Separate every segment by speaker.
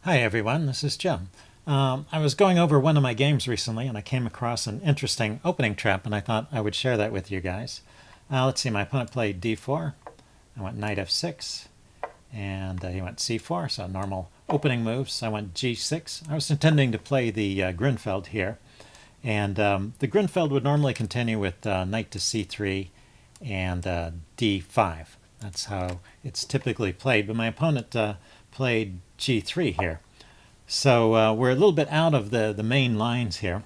Speaker 1: Hi everyone, this is Jim. I was going over one of my games recently and I came across an interesting opening trap and I thought I would share that with you guys. Let's see, my opponent played d4, I went knight f6, and he went c4, so normal opening moves. I went g6. I was intending to play the Grunfeld here, and the Grunfeld would normally continue with knight to c3 and d5. That's how it's typically played, but my opponent played g3 here. So we're a little bit out of the main lines here,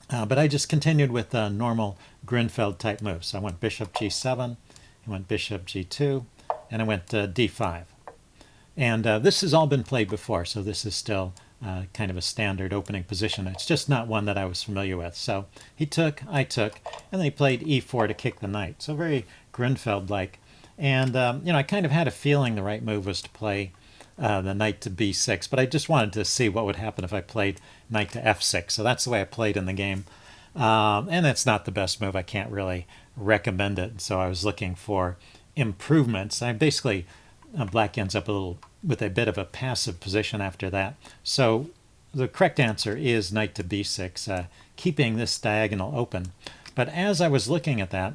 Speaker 1: but I just continued with normal Grunfeld type moves. So I went bishop g7, I went bishop g2, and I went d5. And this has all been played before, so this is still kind of a standard opening position. It's just not one that I was familiar with. So he took, I took, and then he played e4 to kick the knight. So very Grunfeld-like. And, I kind of had a feeling the right move was to play the knight to b6, but I just wanted to see what would happen if I played knight to f6. So that's the way I played in the game. And it's not the best move. I can't really recommend it. So I was looking for improvements. I basically, black ends up with a bit of a passive position after that. So the correct answer is knight to b6, keeping this diagonal open. But as I was looking at that,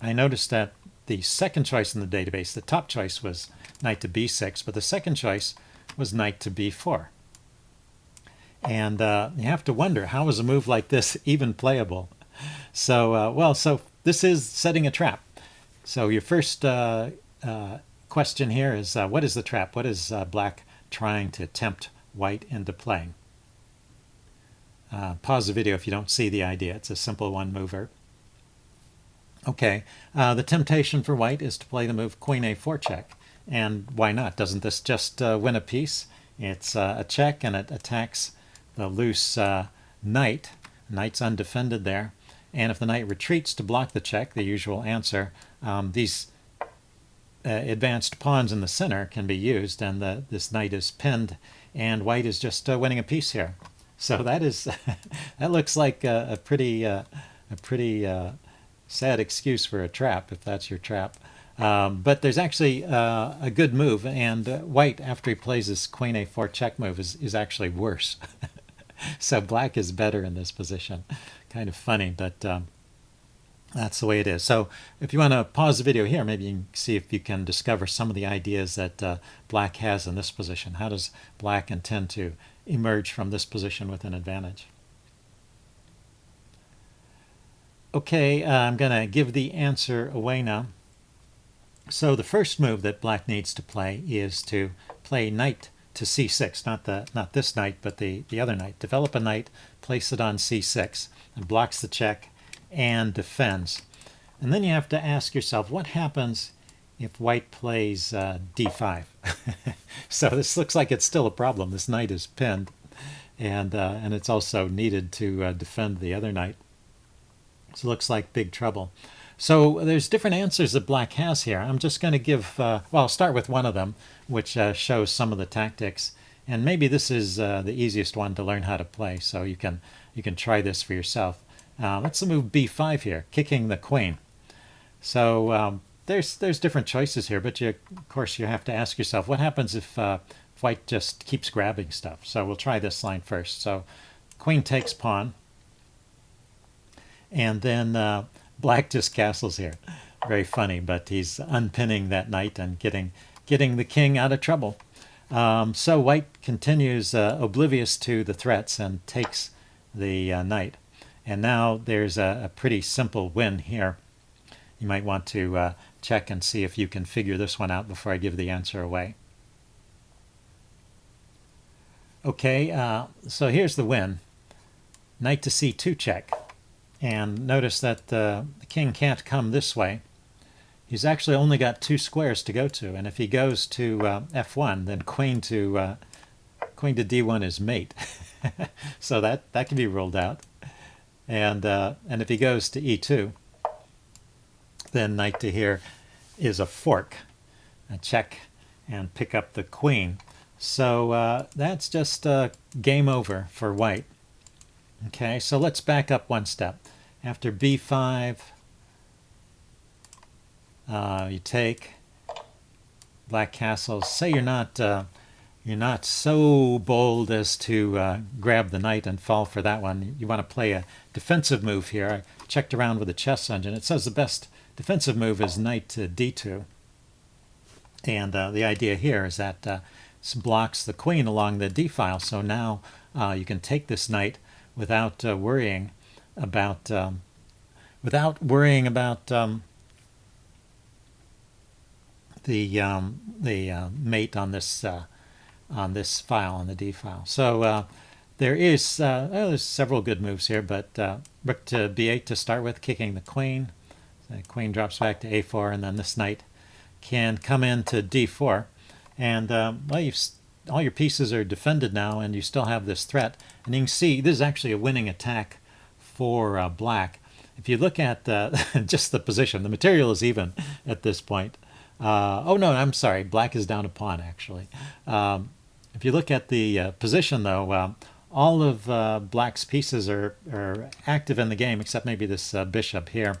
Speaker 1: I noticed that the second choice in the database, the top choice was knight to b6, but the second choice was knight to b4. And you have to wonder, how is a move like this even playable? So, so this is setting a trap. So your first question here is, what is the trap? What is black trying to tempt white into playing? Pause the video if you don't see the idea. It's a simple one mover. Okay, the temptation for white is to play the move queen a4 check. And why not? Doesn't this just win a piece? It's a check and it attacks the loose knight. Knight's undefended there. And if the knight retreats to block the check, the usual answer, these advanced pawns in the center can be used, and this knight is pinned, and white is just winning a piece here. So that is that looks like a pretty sad excuse for a trap, if that's your trap. But there's actually a good move, and white, after he plays this queen a4 check move, is actually worse. So black is better in this position. Kind of funny, but that's the way it is. So if you want to pause the video here, maybe you can see if you can discover some of the ideas that black has in this position. How does black intend to emerge from this position with an advantage? Okay, I'm going to give the answer away now. So the first move that black needs to play is to play knight to c6, not this knight, but the other knight. Develop a knight, place it on c6, and blocks the check and defends. And then you have to ask yourself, what happens if white plays d5? So this looks like it's still a problem. This knight is pinned, and it's also needed to defend the other knight. So it looks like big trouble. So there's different answers that black has here. I'm just going to give, well, I'll start with one of them, which shows some of the tactics. And maybe this is the easiest one to learn how to play, so you can try this for yourself. Let's move b5 here, kicking the queen. So there's different choices here, but of course you have to ask yourself, what happens if white just keeps grabbing stuff? So we'll try this line first. So queen takes pawn, and then black just castles here. Very funny, but he's unpinning that knight and getting the king out of trouble. So white continues oblivious to the threats and takes the knight. And now there's a pretty simple win here. You might want to check and see if you can figure this one out before I give the answer away. Okay, so here's the win. Knight to c2 check. And notice that the king can't come this way. He's actually only got 2 squares to go to, and if he goes to f1, then queen to d1 is mate. So that can be ruled out. And if he goes to e2, then knight to here is a fork, a check, and pick up the queen. So that's just game over for white. Okay, so let's back up one step. After b5, you take black castles. Say you're not you're not so bold as to grab the knight and fall for that one. You want to play a defensive move here. I checked around with the chess engine. It says the best defensive move is knight to d2. And the idea here is that blocks the queen along the d file. So now you can take this knight without worrying about the mate on this file, on the d file. So there's several good moves here, but rook to b8 to start with, kicking the queen. The queen drops back to a4, and then this knight can come into d4. And well, all your pieces are defended now, and you still have this threat. And you can see this is actually a winning attack for black. If you look at just the position, the material is even at this point. Oh no, I'm sorry, black is down a pawn actually. If you look at the position though, all of black's pieces are active in the game except maybe this bishop here,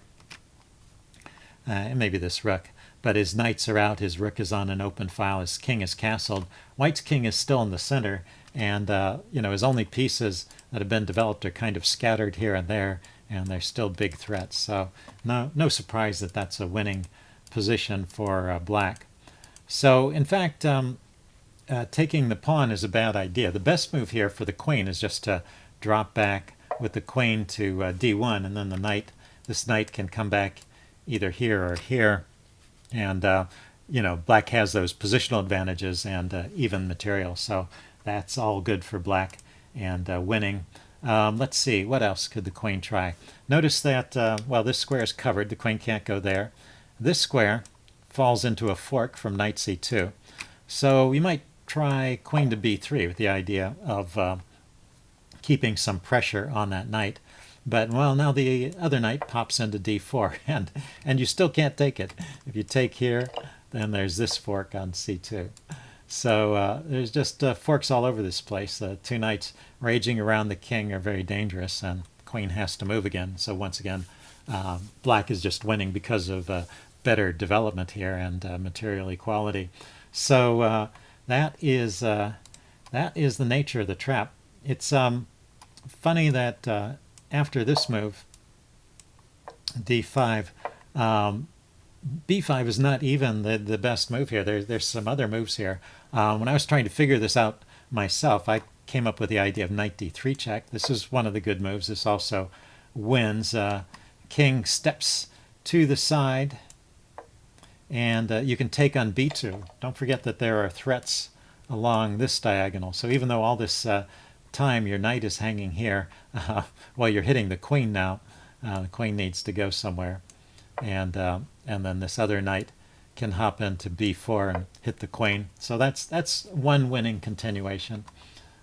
Speaker 1: and maybe this rook. But his knights are out, his rook is on an open file, his king is castled. White's king is still in the center, and his only pieces that have been developed are kind of scattered here and there, and they're still big threats. So no surprise that that's a winning position for black. So in fact, taking the pawn is a bad idea. The best move here for the queen is just to drop back with the queen to d1, and then this knight can come back either here or here. And black has those positional advantages and even material, so that's all good for black and winning. Let's see, what else could the queen try? Notice that, well, this square is covered. The queen can't go there. This square falls into a fork from knight c2. So you might try queen to b3 with the idea of keeping some pressure on that knight. But, well, now the other knight pops into d4, and you still can't take it. If you take here, then there's this fork on c2. So there's just forks all over this place. Two knights raging around the king are very dangerous, and the queen has to move again. So once again, black is just winning because of better development here and material equality. So that is the nature of the trap. It's funny that after this move, d5, b5 is not even the best move here. There's some other moves here. When I was trying to figure this out myself, I came up with the idea of knight d3 check. This is one of the good moves. This also wins. King steps to the side, and you can take on b2. Don't forget that there are threats along this diagonal. So even though all this time your knight is hanging here, well, you're hitting the queen now. The queen needs to go somewhere, and then this other knight can hop into b4 and hit the queen. So that's one winning continuation.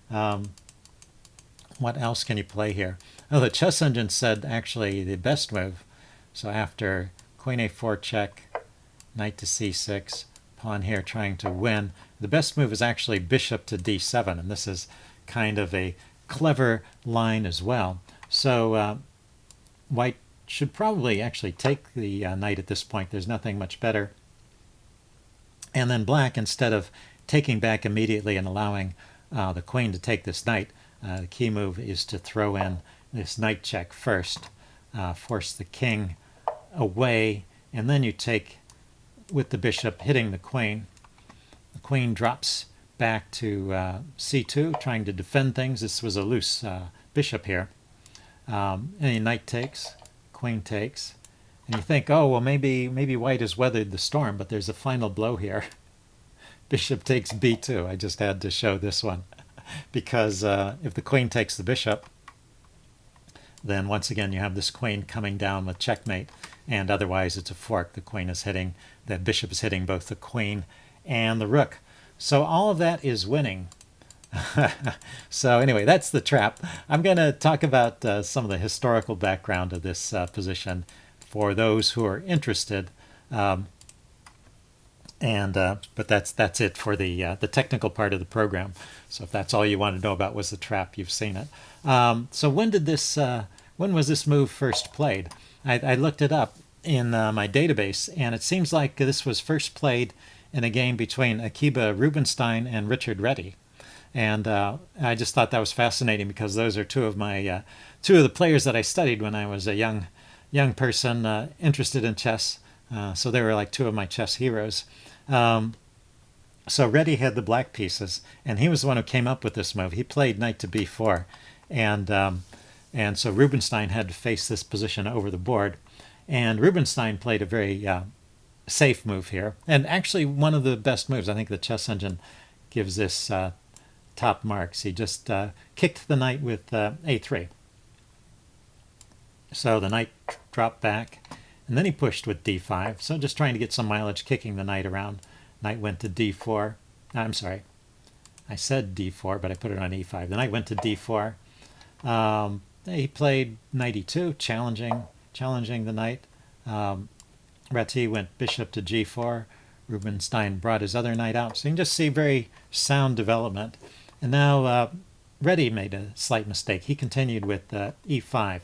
Speaker 1: What else can you play here? Oh, the chess engine said actually the best move. So after queen a4 check, knight to c6, pawn here trying to win, the best move is actually bishop to d7, and this is kind of a clever line as well. So white should probably actually take the knight at this point. There's nothing much better. And then black, instead of taking back immediately and allowing the queen to take this knight, the key move is to throw in this knight check first, force the king away, and then you take with the bishop hitting the queen. The queen drops back to c2, trying to defend things. This was a loose bishop here. And knight takes, queen takes, and you think, oh, well, maybe white has weathered the storm, but there's a final blow here. Bishop takes b2. I just had to show this one because if the queen takes the bishop, then once again you have this queen coming down with checkmate, and otherwise it's a fork. The bishop is hitting both the queen and the rook. So all of that is winning. So anyway, that's the trap. I'm going to talk about some of the historical background of this position for those who are interested. But that's it for the technical part of the program. So if that's all you want to know about was the trap, you've seen it. So when was this move first played? I looked it up in my database, and it seems like this was first played in a game between Akiba Rubinstein and Richard Reddy. And I just thought that was fascinating because those are two of the players that I studied when I was a young person interested in chess. So they were like two of my chess heroes. So Reddy had the black pieces, and he was the one who came up with this move. He played knight to b4, and so Rubinstein had to face this position over the board. And Rubinstein played a very safe move here, and actually one of the best moves. I think the Chess Engine gives this top marks. He just kicked the knight with a3. So the knight dropped back, and then he pushed with d5. So just trying to get some mileage, kicking the knight around. Knight went to d4. I'm sorry, I said d4, but I put it on e5. The knight went to d4. He played knight e2, challenging the knight. Reti went bishop to g4. Rubinstein brought his other knight out. So you can just see very sound development. And now Reddy made a slight mistake. He continued with e5.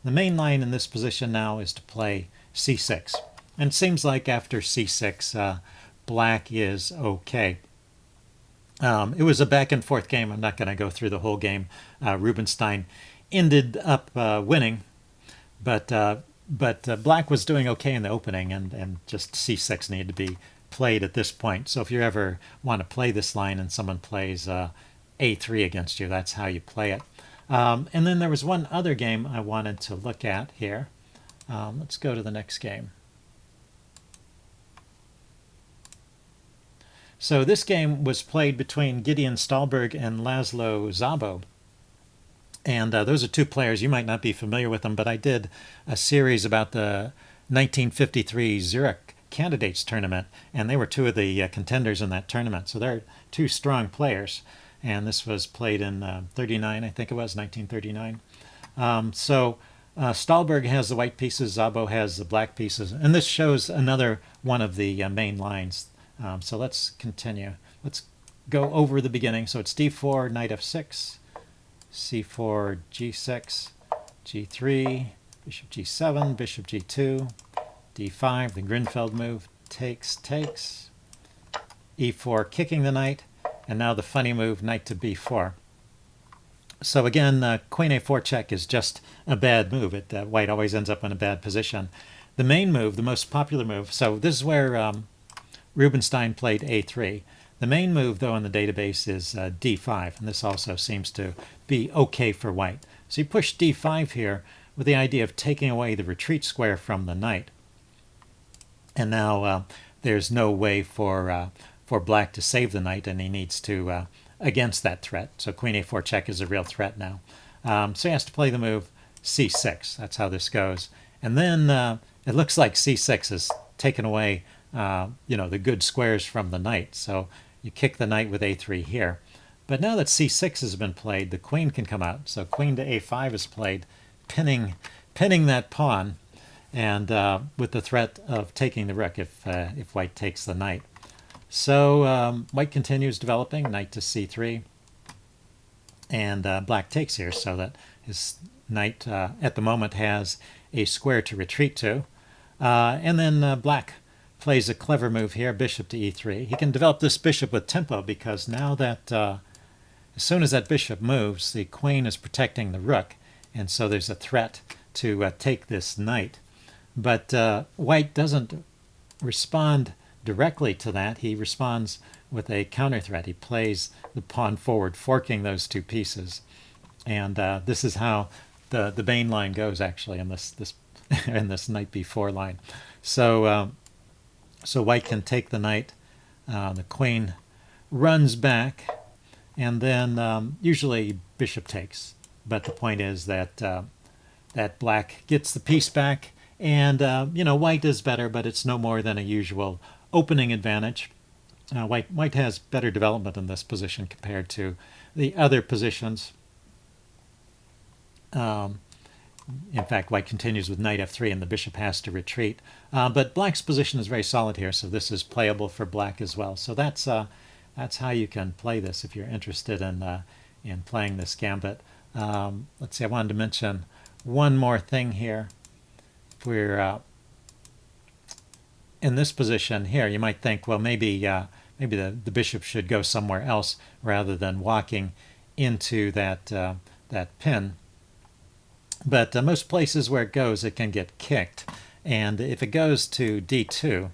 Speaker 1: The main line in this position now is to play c6. And it seems like after c6, black is okay. It was a back and forth game. I'm not going to go through the whole game. Rubinstein ended up winning, but black was doing okay in the opening, and just c6 needed to be played at this point. So if you ever want to play this line and someone plays a3 against you, that's how you play it. And then there was one other game I wanted to look at here. Let's go to the next game. So this game was played between Gideon Stahlberg and Laszlo Szabo. And those are two players. You might not be familiar with them, but I did a series about the 1953 Zurich Candidates Tournament, and they were two of the contenders in that tournament. So they're two strong players. And this was played in 39, I think it was, 1939. Stahlberg has the white pieces, Szabo has the black pieces. And this shows another one of the main lines. So let's continue. Let's go over the beginning. So it's d4, knight f6, c4, g6, g3, bishop g7, bishop g2, d5, the Grunfeld move, takes, e4, kicking the knight, and now the funny move, knight to b4. So again, queen a4 check is just a bad move. White always ends up in a bad position. The main move, the most popular move, so this is where Rubinstein played a3. The main move, though, in the database is d5, and this also seems to be okay for white. So you push d5 here with the idea of taking away the retreat square from the knight. And now there's no way for black to save the knight, and he needs to against that threat. So queen a4 check is a real threat now. So he has to play the move c6. That's how this goes. And then it looks like c6 is taken away the good squares from the knight. So you kick the knight with a3 here. But now that c6 has been played, the queen can come out. So queen to a5 is played, pinning that pawn, and with the threat of taking the rook if white takes the knight. So white continues developing, knight to c3, and black takes here, so that his knight at the moment has a square to retreat to. And then black plays a clever move here, bishop to e3. He can develop this bishop with tempo because now that as soon as that bishop moves, the queen is protecting the rook, and so there's a threat to take this knight. But white doesn't respond directly to that. He responds with a counter threat. He plays the pawn forward, forking those two pieces. And this is how the main line goes, actually, in this in this knight b4 line. So so white can take the knight. The queen runs back, and then usually bishop takes. But the point is that that black gets the piece back, and white is better, but it's no more than a usual opening advantage. White has better development in this position compared to the other positions. In fact, white continues with knight f3, and the bishop has to retreat. But black's position is very solid here, so this is playable for black as well. So that's how you can play this if you're interested in playing this gambit. Let's see, I wanted to mention one more thing here. We're in this position here, you might think, well, maybe maybe the bishop should go somewhere else rather than walking into that pin. But most places where it goes, it can get kicked. And if it goes to d2,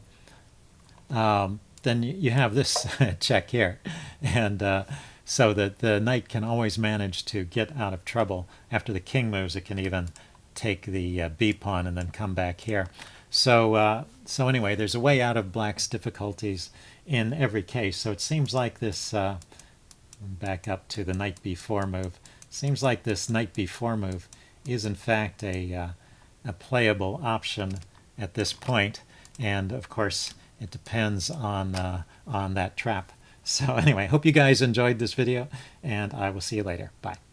Speaker 1: then you have this check here. And so that the knight can always manage to get out of trouble. After the king moves, it can even take the b pawn and then come back here. So anyway, there's a way out of black's difficulties in every case. So it seems like this, back up to the knight b4 move, seems like this knight b4 move is in fact a playable option at this point. And of course, it depends on that trap. So anyway, hope you guys enjoyed this video, and I will see you later. Bye.